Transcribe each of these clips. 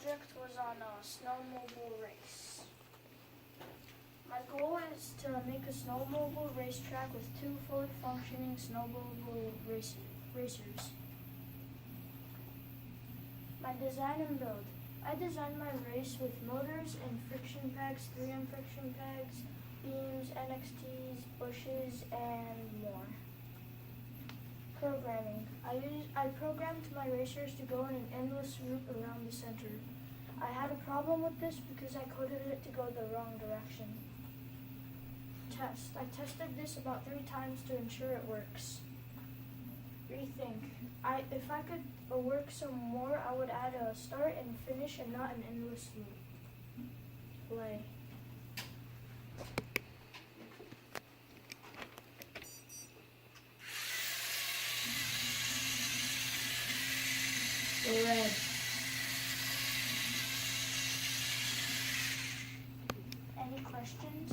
project was on a snowmobile race. My goal is to make a snowmobile racetrack with 2 fully functioning snowmobile racers. My design and build. I designed my race with motors and friction pegs, 3M friction pegs, beams, NXTs, bushes, and more. Programming. I programmed my racers to go in an endless loop around the center. I had a problem with this because I coded it to go the wrong direction. Test. I tested this about 3 times to ensure it works. Rethink. If I could work some more, I would add a start and finish and not an endless loop. Play. Red. Any questions?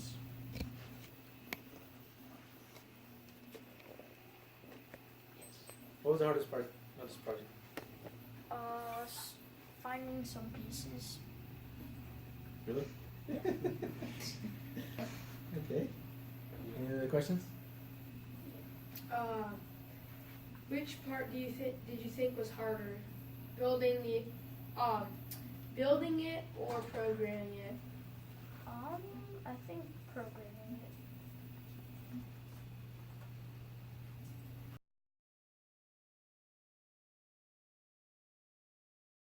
What was the hardest part of this project? Finding some pieces. Really? Okay. Any other questions? Which part did you think was harder, building it or programming it? I think programming it.